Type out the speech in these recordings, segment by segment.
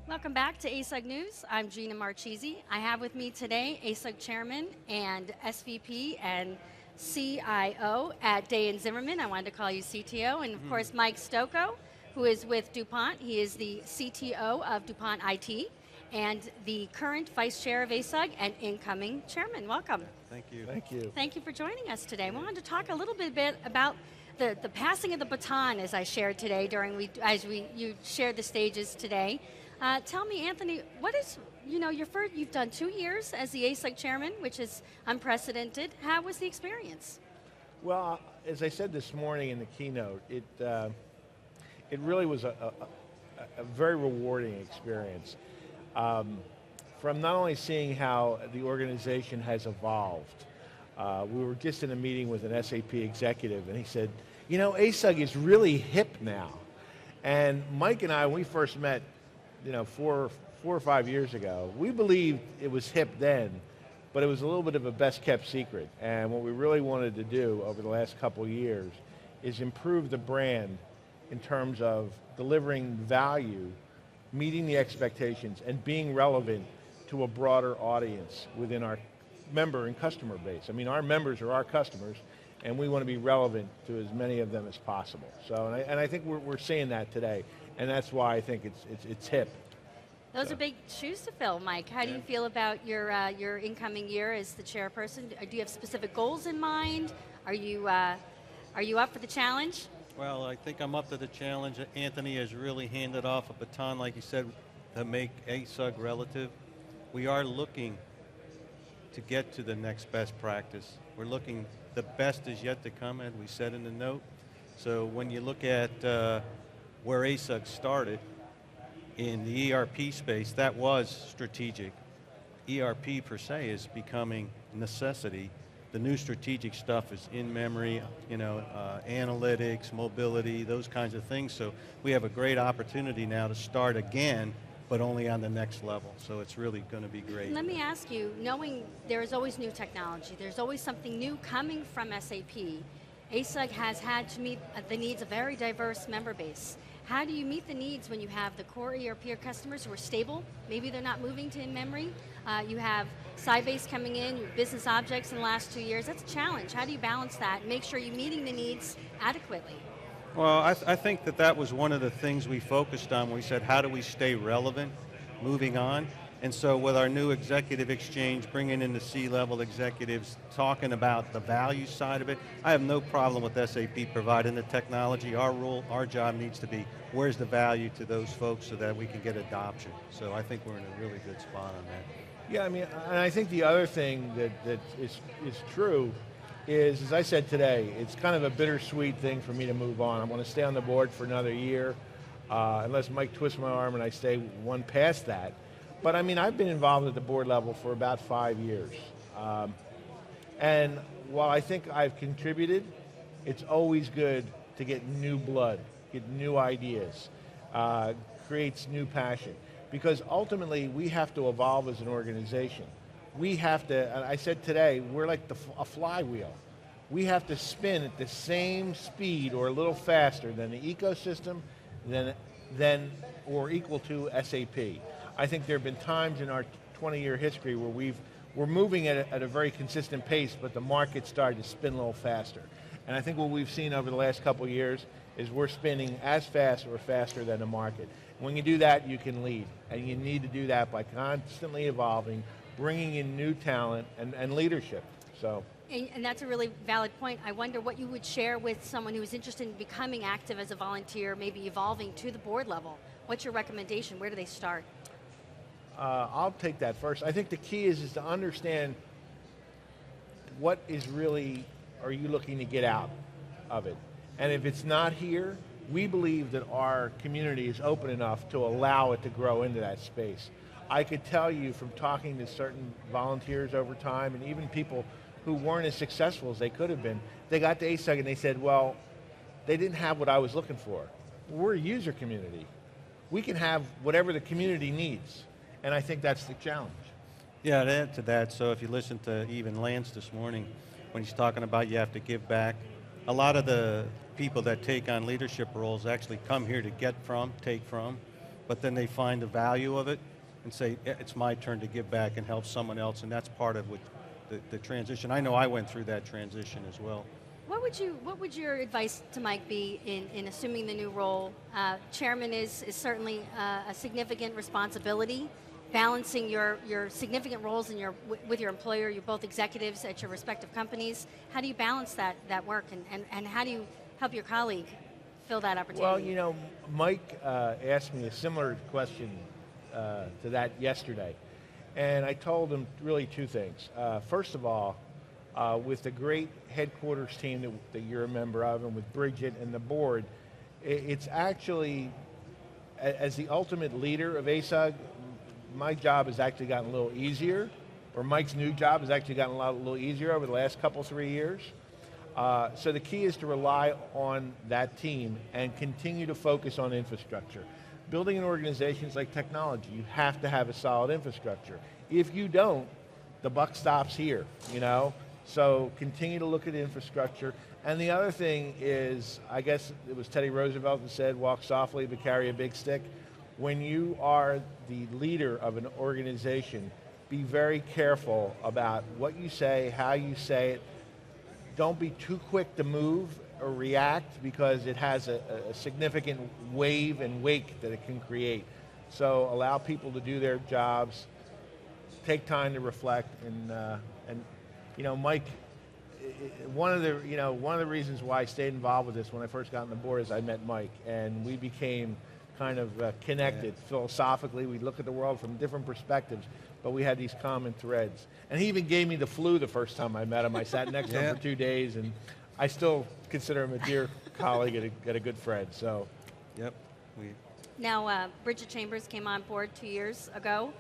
Welcome back to ASUG News. I'm Gina Marchese. I have with me today ASUG Chairman and SVP and CIO at Day & Zimmerman. I wanted to call you CTO. And of course, Mike Stoko, who is with DuPont. He is the CTO of DuPont IT and the current Vice Chair of ASUG and incoming Chairman. Welcome. Thank you. Thank you. Thank you for joining us today. We wanted to talk a little bit about the passing of the baton, as I shared today you shared the stages today. Tell me, Anthony, what is, you've done 2 years as the ASUG chairman, which is unprecedented. How was the experience? Well, as I said this morning in the keynote, it really was a very rewarding experience. From not only seeing how the organization has evolved, we were just in a meeting with an SAP executive and he said, ASUG is really hip now. And Mike and I, when we first met, 4 or 5 years ago, we believed it was hip then, but it was a little bit of a best kept secret. And what we really wanted to do over the last couple of years is improve the brand in terms of delivering value, meeting the expectations, and being relevant to a broader audience within our member and customer base. I mean, our members are our customers, and we want to be relevant to as many of them as possible. So, and I think we're seeing that today. And that's why I think it's hip. Those are big shoes to fill, Mike. How do you feel about your incoming year as the chairperson? Do you have specific goals in mind? Are you up for the challenge? Well, I think I'm up to the challenge. Anthony has really handed off a baton, like you said, to make ASUG relative. We are looking to get to the next best practice. We're looking, the best is yet to come, as we said in the note. So when you look at where ASUG started in the ERP space, that was strategic. ERP per se is becoming necessity. The new strategic stuff is in memory, analytics, mobility, those kinds of things. So we have a great opportunity now to start again, but only on the next level. So it's really going to be great. Let me ask you, knowing there is always new technology, there's always something new coming from SAP, ASUG has had to meet the needs of a very diverse member base. How do you meet the needs when you have the core ERP customers who are stable, maybe they're not moving to in-memory, you have Sybase coming in, you have business objects in the last 2 years, that's a challenge. How do you balance that and make sure you're meeting the needs adequately? Well, I think that was one of the things we focused on when we said, how do we stay relevant, moving on? And so with our new executive exchange, bringing in the C-level executives, talking about the value side of it, I have no problem with SAP providing the technology. Our role, our job needs to be, where's the value to those folks so that we can get adoption? So I think we're in a really good spot on that. Yeah, I mean, and I think the other thing that is true is, as I said today, it's kind of a bittersweet thing for me to move on. I want to stay on the board for another year, unless Mike twists my arm and I stay one past that. But I mean, I've been involved at the board level for about 5 years. And while I think I've contributed, it's always good to get new blood, get new ideas, creates new passion. Because ultimately, we have to evolve as an organization. We have to, and I said today, we're like a flywheel. We have to spin at the same speed or a little faster than the ecosystem, or equal to SAP. I think there have been times in our 20-year history where we're moving at a very consistent pace, but the market started to spin a little faster. And I think what we've seen over the last couple of years is we're spinning as fast or faster than the market. When you do that, you can lead. And you need to do that by constantly evolving, bringing in new talent and leadership. So. And that's a really valid point. I wonder what you would share with someone who is interested in becoming active as a volunteer, maybe evolving to the board level. What's your recommendation? Where do they start? I'll take that first. I think the key is to understand what is really, are you looking to get out of it? And if it's not here, we believe that our community is open enough to allow it to grow into that space. I could tell you from talking to certain volunteers over time, and even people who weren't as successful as they could have been, they got to ASUG and they said, well, they didn't have what I was looking for. We're a user community. We can have whatever the community needs. And I think that's the challenge. Yeah, to add to that, so if you listen to even Lance this morning, when he's talking about you have to give back, a lot of the people that take on leadership roles actually come here to take from, but then they find the value of it and say, it's my turn to give back and help someone else, and that's part of what the transition. I know I went through that transition as well. What would your advice to Mike be in assuming the new role? Chairman is certainly a significant responsibility, balancing your significant roles with your employer. You're both executives at your respective companies. How do you balance that work, and how do you help your colleague fill that opportunity? Well, you know, Mike asked me a similar question to that yesterday, and I told him really two things. First of all, with the great headquarters team that you're a member of, and with Bridget and the board, it's actually, as the ultimate leader of ASUG, my job has actually gotten a little easier, or Mike's new job has actually gotten a little easier over the last 3 years. So the key is to rely on that team and continue to focus on infrastructure. Building an organization is like technology. You have to have a solid infrastructure. If you don't, the buck stops here, you know? So continue to look at infrastructure. And the other thing is, I guess it was Teddy Roosevelt that said, walk softly but carry a big stick. When you are the leader of an organization, be very careful about what you say, how you say it. Don't be too quick to move or react, because it has a significant wave and wake that it can create. So allow people to do their jobs, take time to reflect, and you know, Mike, one of the reasons why I stayed involved with this when I first got on the board is I met Mike, and we became kind of connected philosophically. We look at the world from different perspectives, but we had these common threads. And he even gave me the flu the first time I met him. I sat next to him for 2 days, and I still consider him a dear colleague and a good friend. So, yep. Now, Bridget Chambers came on board 2 years ago.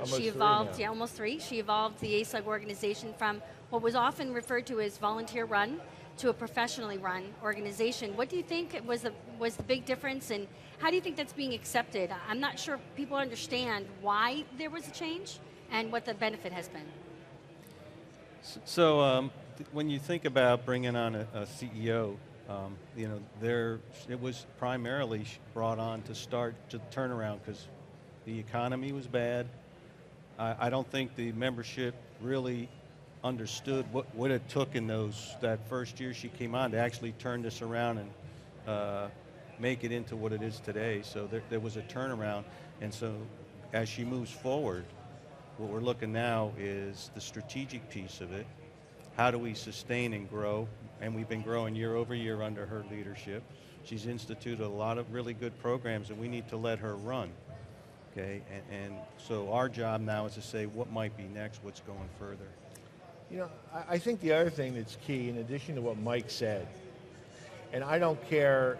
She evolved, almost three. She evolved the ASUG organization from what was often referred to as volunteer run to a professionally run organization. What do you think was the big difference, and how do you think that's being accepted? I'm not sure people understand why there was a change and what the benefit has been. So when you think about bringing on a CEO, you know, it was primarily brought on to start to turn around because the economy was bad. I don't think the membership really understood what it took in that first year she came on to actually turn this around and make it into what it is today. So there was a turnaround, and so as she moves forward, what we're looking now is the strategic piece of it. How do we sustain and grow? And we've been growing year over year under her leadership. She's instituted a lot of really good programs, and we need to let her run. Okay, and so our job now is to say what might be next, what's going further. you know, I think the other thing that's key, in addition to what Mike said, and I don't care,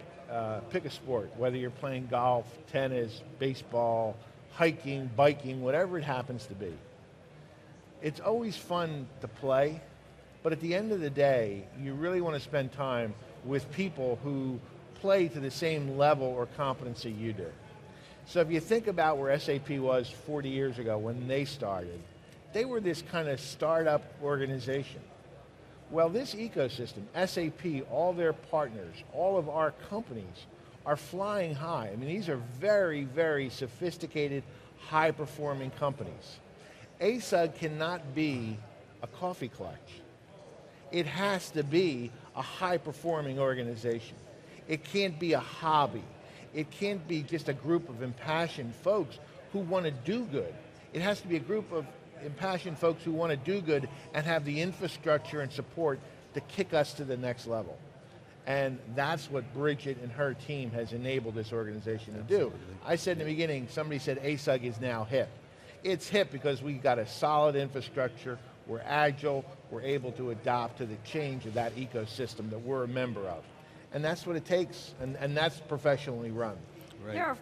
pick a sport, whether you're playing golf, tennis, baseball, hiking, biking, whatever it happens to be. It's always fun to play, but at the end of the day, you really want to spend time with people who play to the same level or competency you do. So if you think about where SAP was 40 years ago when they started, they were this kind of startup organization. Well, this ecosystem, SAP, all their partners, all of our companies are flying high. I mean, these are very, very sophisticated, high-performing companies. ASUG cannot be a coffee clutch. It has to be a high-performing organization. It can't be a hobby. It can't be just a group of impassioned folks who want to do good. It has to be a group of impassioned folks who want to do good and have the infrastructure and support to kick us to the next level. And that's what Bridget and her team has enabled this organization to do. I said in the beginning, somebody said ASUG is now hip. It's hip because we got a solid infrastructure, we're agile, we're able to adapt to the change of that ecosystem that we're a member of. And that's what it takes, and that's professionally run. Right.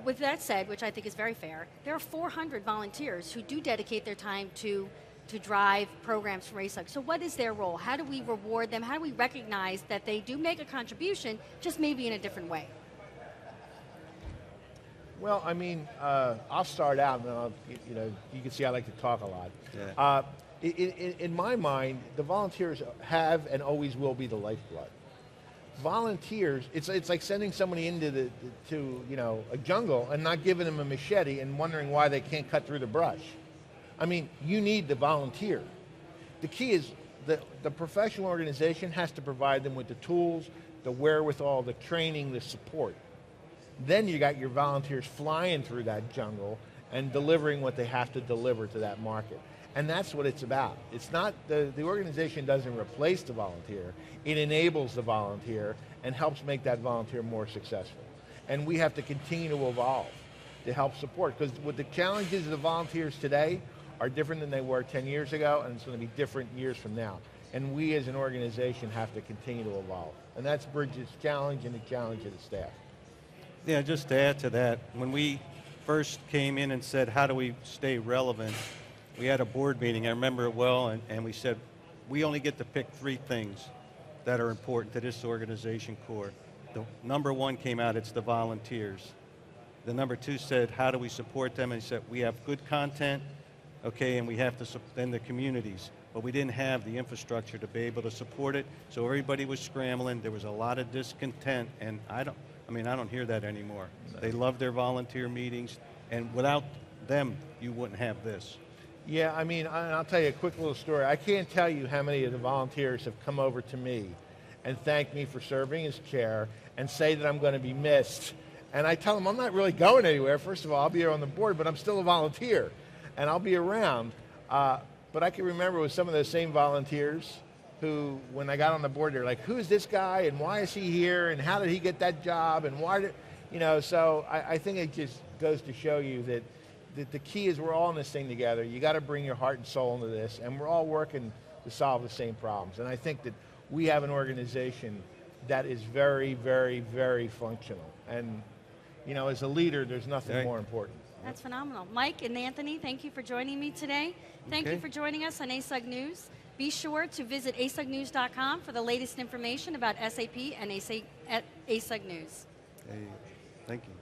With that said, which I think is very fair, there are 400 volunteers who do dedicate their time to drive programs for ASUG. So what is their role? How do we reward them? How do we recognize that they do make a contribution, just maybe in a different way? Well, I mean, I'll start out, and I'll, you can see I like to talk a lot. Yeah. In my mind, the volunteers have and always will be the lifeblood. volunteers, it's like sending somebody into a jungle and not giving them a machete and wondering why they can't cut through the brush. I mean, you need the volunteer. The key is the professional organization has to provide them with the tools, the wherewithal, the training, the support. Then you got your volunteers flying through that jungle and delivering what they have to deliver to that market. And that's what it's about. It's not, the organization doesn't replace the volunteer, it enables the volunteer and helps make that volunteer more successful. And we have to continue to evolve to help support, because with the challenges of the volunteers today are different than they were 10 years ago, and it's going to be different years from now. And we as an organization have to continue to evolve. And that's Bridget's challenge and the challenge of the staff. Yeah, just to add to that, when we first came in and said, how do we stay relevant, we had a board meeting, I remember it well, and we said, we only get to pick 3 things that are important to this organization core. The number 1 came out, it's the volunteers. The number 2 said, how do we support them? And he said, we have good content, okay, and we have to, then the communities. But we didn't have the infrastructure to be able to support it, so everybody was scrambling, there was a lot of discontent, and I don't hear that anymore. No. They love their volunteer meetings, and without them, you wouldn't have this. Yeah, I mean, I'll tell you a quick little story. I can't tell you how many of the volunteers have come over to me and thank me for serving as chair and say that I'm going to be missed. And I tell them I'm not really going anywhere. First of all, I'll be here on the board, but I'm still a volunteer, and I'll be around. But I can remember with some of those same volunteers who, when I got on the board, they're like, who's this guy, and why is he here, and how did he get that job, and why did, so I think it just goes to show you that the key is we're all in this thing together. You got to bring your heart and soul into this, and we're all working to solve the same problems. And I think that we have an organization that is very, very, very functional. And, as a leader, there's nothing more important. That's phenomenal. Mike and Anthony, thank you for joining me today. Thank you for joining us on ASUG News. Be sure to visit asugnews.com for the latest information about SAP and ASUG News. Hey, thank you.